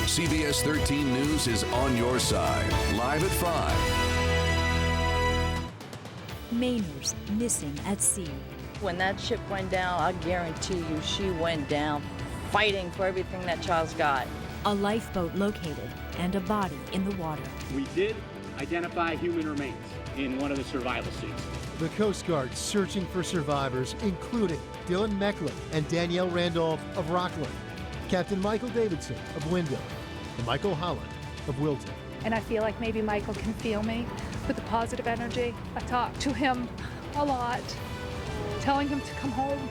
CBS 13 News is on your side, live at 5. Mainers missing at sea. When that ship went down, I guarantee you she went down fighting for everything that child's got. A lifeboat located and a body in the water. We did identify human remains in one of the survival suits. The Coast Guard searching for survivors, including Dylan Mecklin and Danielle Randolph of Rockland, Captain Michael Davidson of Wyndham, and Michael Holland of Wilton. And I feel like maybe Michael can feel me with the positive energy. I talk to him a lot, telling him to come home.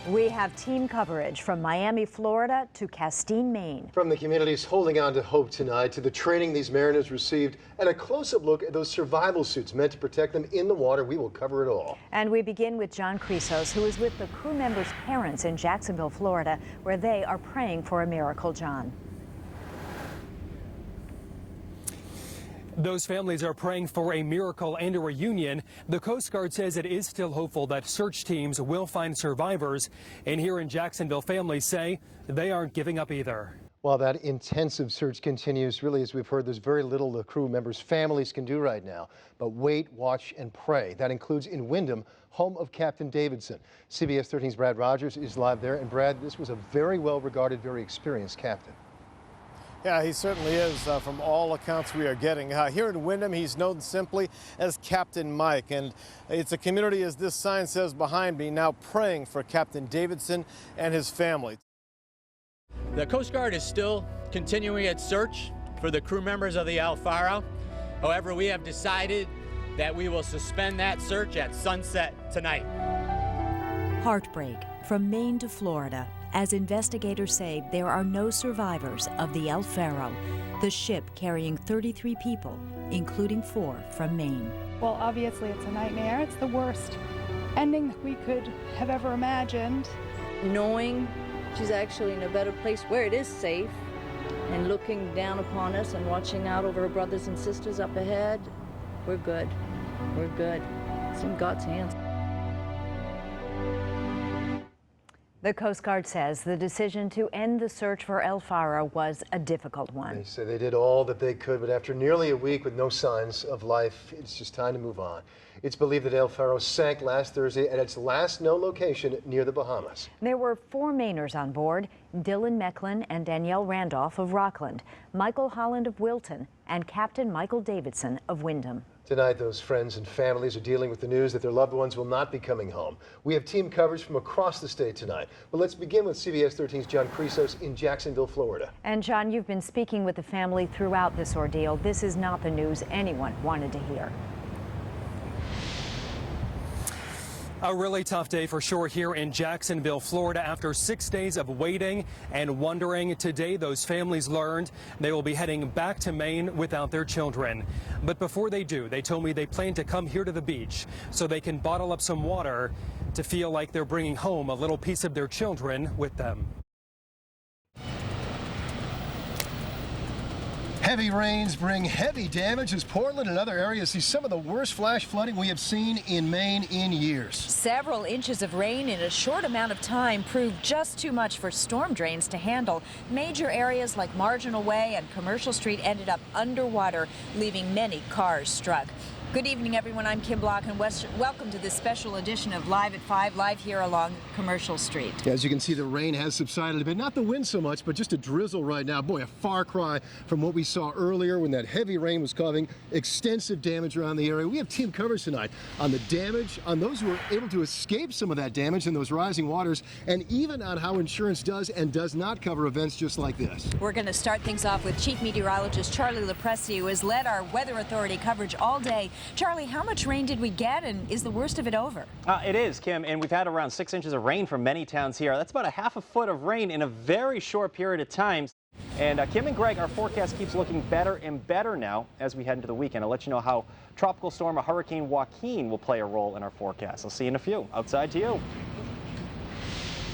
We have team coverage from Miami, Florida to Castine, Maine. From the communities holding on to hope tonight to the training these mariners received and a close-up look at those survival suits meant to protect them in the water, we will cover it all. And we begin with John Crisos, who is with the crew members' parents in Jacksonville, Florida, where they are praying for a miracle. John. Those families are praying for a miracle and a reunion. The Coast Guard says it is still hopeful that search teams will find survivors. And here in Jacksonville, families say they aren't giving up either. While that intensive search continues, really, as we've heard, there's very little the crew members' families can do right now. But wait, watch, and pray. That includes in Wyndham, home of Captain Davidson. CBS 13's Brad Rogers is live there. And Brad, this was a very well-regarded, very experienced captain. Yeah, he certainly is, from all accounts we are getting. Here in Wyndham, he's known simply as Captain Mike, and it's a community, as this sign says behind me, now praying for Captain Davidson and his family. The Coast Guard is still continuing its search for the crew members of the El Faro. However, we have decided that we will suspend that search at sunset tonight. Heartbreak from Maine to Florida, as investigators say there are no survivors of the El Faro, the ship carrying 33 people, including 4 from Maine. Well, obviously it's a nightmare. It's the worst ending that we could have ever imagined. Knowing she's actually in a better place where it is safe and looking down upon us and watching out over her brothers and sisters up ahead, we're good. We're good. It's in God's hands. The Coast Guard says the decision to end the search for El Faro was a difficult one. They say they did all that they could, but after nearly a week with no signs of life, it's just time to move on. It's believed that El Faro sank last Thursday at its last known location near the Bahamas. There were 4 Mainers on board, Dylan Mecklin and Danielle Randolph of Rockland, Michael Holland of Wilton, and Captain Michael Davidson of Wyndham. Tonight, those friends and families are dealing with the news that their loved ones will not be coming home. We have team coverage from across the state tonight. But let's begin with CBS 13's John Crisos in Jacksonville, Florida. And John, you've been speaking with the family throughout this ordeal. This is not the news anyone wanted to hear. A really tough day for sure here in Jacksonville, Florida. After 6 days of waiting and wondering, today those families learned they will be heading back to Maine without their children. But before they do, they told me they plan to come here to the beach so they can bottle up some water to feel like they're bringing home a little piece of their children with them. Heavy rains bring heavy damage as Portland and other areas see some of the worst flash flooding we have seen in Maine in years. Several inches of rain in a short amount of time proved just too much for storm drains to handle. Major areas like Marginal Way and Commercial Street ended up underwater, leaving many cars struck. Good evening, everyone. I'm Kim Block, and welcome to this special edition of Live at 5, live here along Commercial Street. As you can see, the rain has subsided a bit. Not the wind so much, but just a drizzle right now. Boy, a far cry from what we saw earlier when that heavy rain was causing extensive damage around the area. We have team coverage tonight on the damage, on those who were able to escape some of that damage in those rising waters, and even on how insurance does and does not cover events just like this. We're going to start things off with Chief Meteorologist Charlie Lepresti, who has led our Weather Authority coverage all day. Charlie, how much rain did we get, and is the worst of it over? It is, Kim, and we've had around 6 inches of rain from many towns here. That's about a ½ a foot of rain in a very short period of time. And Kim and Greg, our forecast keeps looking better and better now as we head into the weekend. I'll let you know how Tropical Storm Hurricane Joaquin will play a role in our forecast. I'll see you in a few. Outside to you.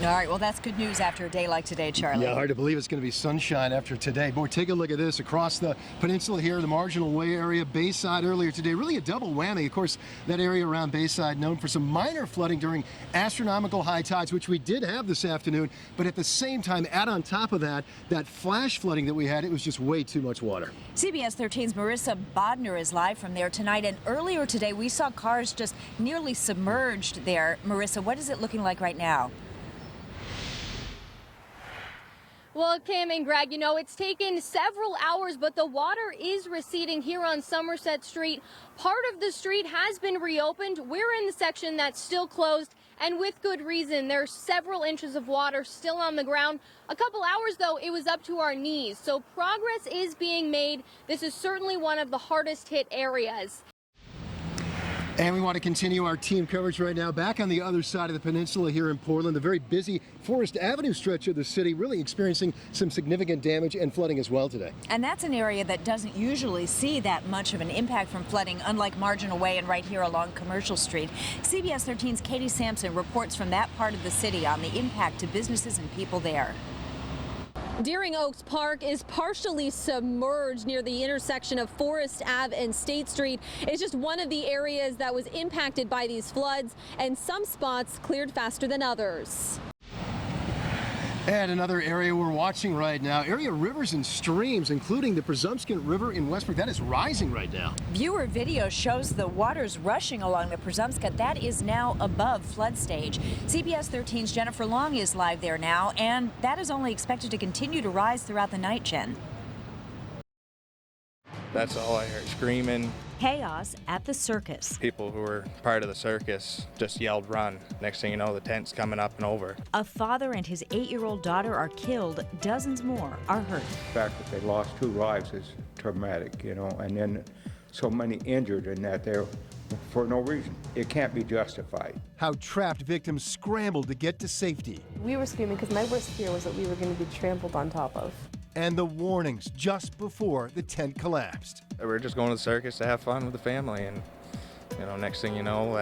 All right, well, that's good news after a day like today, Charlie. Yeah, hard to believe it's going to be sunshine after today. Boy, take a look at this across the peninsula here, the Marginal Way area, Bayside earlier today. Really a double whammy. Of course, that area around Bayside known for some minor flooding during astronomical high tides, which we did have this afternoon. But at the same time, add on top of that, that flash flooding that we had, it was just way too much water. CBS 13's Marissa Bodner is live from there tonight. And earlier today, we saw cars just nearly submerged there. Marissa, what is it looking like right now? Well, Kim and Greg, you know, it's taken several hours, but the water is receding here on Somerset Street. Part of the street has been reopened. We're in the section that's still closed, and with good reason. There's several inches of water still on the ground. A couple hours, though, it was up to our knees. So progress is being made. This is certainly one of the hardest hit areas. And we want to continue our team coverage right now back on the other side of the peninsula here in Portland, the very busy Forest Avenue stretch of the city, really experiencing some significant damage and flooding as well today. And that's an area that doesn't usually see that much of an impact from flooding, unlike Marginal Way and right here along Commercial Street. CBS 13's Katie Sampson reports from that part of the city on the impact to businesses and people there. Deering Oaks Park is partially submerged near the intersection of Forest Ave and State Street. It's just one of the areas that was impacted by these floods, and some spots cleared faster than others. And another area we're watching right now, area rivers and streams, including the Presumpscot River in Westbrook, that is rising right now. Viewer video shows the waters rushing along the Presumpscot. That is now above flood stage. CBS 13's Jennifer Long is live there now, and that is only expected to continue to rise throughout the night, Jen. That's all I heard, screaming. Chaos at the circus. People who were part of the circus just yelled, "Run." Next thing you know, the tent's coming up and over. A father and his 8-year-old daughter are killed. Dozens more are hurt. The fact that they lost 2 lives is traumatic, you know, and then so many injured in that there for no reason. It can't be justified. How trapped victims scrambled to get to safety. We were screaming because my worst fear was that we were going to be trampled on top of. And the warnings just before the tent collapsed. We're just going to the circus to have fun with the family, and you know, next thing you know,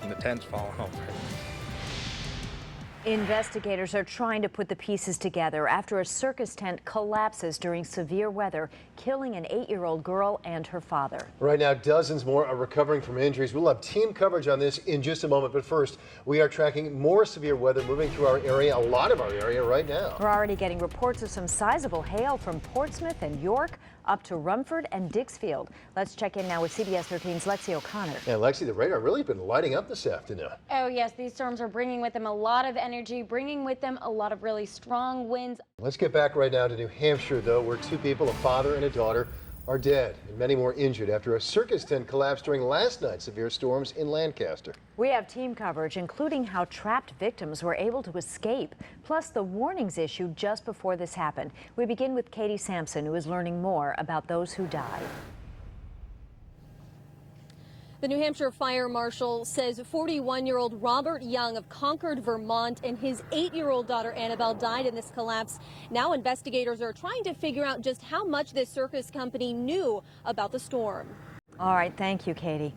the tent's falling over. Investigators are trying to put the pieces together after a circus tent collapses during severe weather, killing an 8-year-old girl and her father. Right now, dozens more are recovering from injuries. We'll have team coverage on this in just a moment, but first, we are tracking more severe weather moving through our area, a lot of our area right now. We're already getting reports of some sizable hail from Portsmouth and York up to Rumford and Dixfield. Let's check in now with CBS 13's Lexi O'Connor. And Lexi, the radar really been lighting up this afternoon. Oh yes, these storms are bringing with them a lot of energy, bringing with them a lot of really strong winds. Let's get back right now to New Hampshire, though, where 2 people, a father and a daughter, are dead and many more injured after a circus tent collapsed during last night's severe storms in Lancaster. We have team coverage, including how trapped victims were able to escape, plus the warnings issued just before this happened. We begin with Katie Sampson, who is learning more about those who died. The New Hampshire Fire Marshal says 41-year-old Robert Young of Concord, Vermont, and his 8-year-old daughter Annabelle died in this collapse. Now investigators are trying to figure out just how much this circus company knew about the storm. All right, thank you, Katie.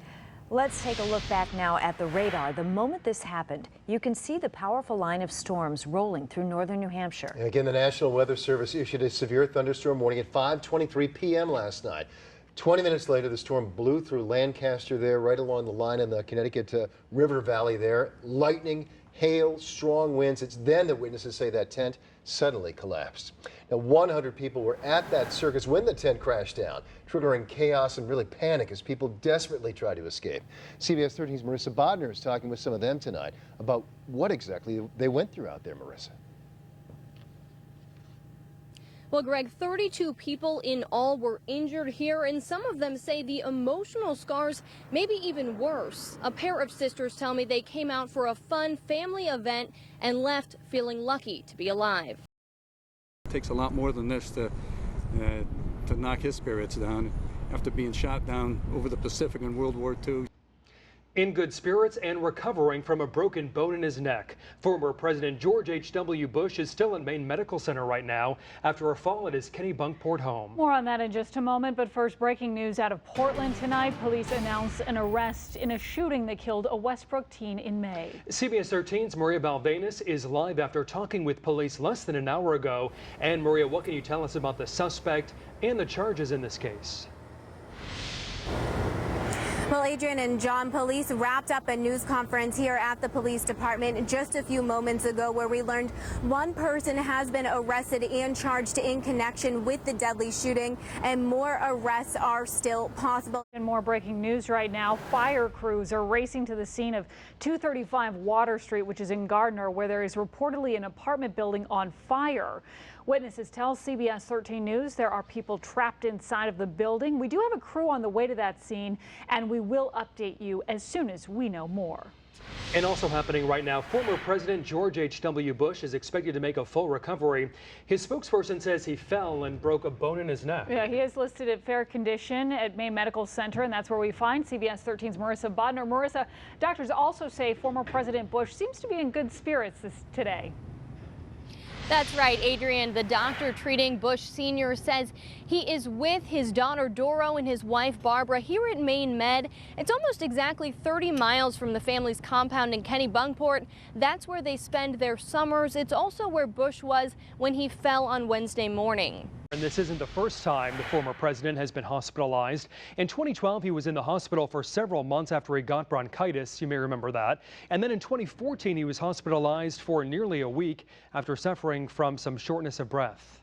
Let's take a look back now at the radar. The moment this happened, you can see the powerful line of storms rolling through northern New Hampshire. And again, the National Weather Service issued a severe thunderstorm warning at 5:23 p.m. last night. 20 minutes later, the storm blew through Lancaster there, right along the line in the Connecticut River Valley there. Lightning, hail, strong winds. It's then that witnesses say that tent suddenly collapsed. Now, 100 people were at that circus when the tent crashed down, triggering chaos and really panic as people desperately tried to escape. CBS 13's Marissa Bodner is talking with some of them tonight about what exactly they went through out there, Marissa. Well, Greg, 32 people in all were injured here, and some of them say the emotional scars may be even worse. A pair of sisters tell me they came out for a fun family event and left feeling lucky to be alive. It takes a lot more than this to knock his spirits down after being shot down over the Pacific in World War II. In good spirits and recovering from a broken bone in his neck. Former President George H.W. Bush is still at Maine Medical Center right now after a fall at his Kennebunkport home. More on that in just a moment, but first, breaking news out of Portland tonight. Police announced an arrest in a shooting that killed a Westbrook teen in May. CBS 13's Maria Balvanis is live after talking with police less than an hour ago. And Maria, what can you tell us about the suspect and the charges in this case? Well, Adrian and John, police wrapped up a news conference here at the police department just a few moments ago where we learned one person has been arrested and charged in connection with the deadly shooting, and more arrests are still possible. And more breaking news right now. Fire crews are racing to the scene of 235 Water Street, which is in Gardner, where there is reportedly an apartment building on fire. Witnesses tell CBS 13 News there are people trapped inside of the building. We do have a crew on the way to that scene, and we will update you as soon as we know more. And also happening right now, former President George H.W. Bush is expected to make a full recovery. His spokesperson says he fell and broke a bone in his neck. Yeah, he is listed at fair condition at Maine Medical Center, and that's where we find CBS 13's Marissa Bodner. Marissa, doctors also say former President Bush seems to be in good spirits today. That's right, Adrian. The doctor treating Bush Sr. says he is with his daughter Doro and his wife Barbara here at Maine Med. It's almost exactly 30 miles from the family's compound in Kennebunkport. That's where they spend their summers. It's also where Bush was when he fell on Wednesday morning. And this isn't the first time the former president has been hospitalized. In 2012, he was in the hospital for several months after he got bronchitis. You may remember that. And then in 2014, he was hospitalized for nearly a week after suffering from some shortness of breath.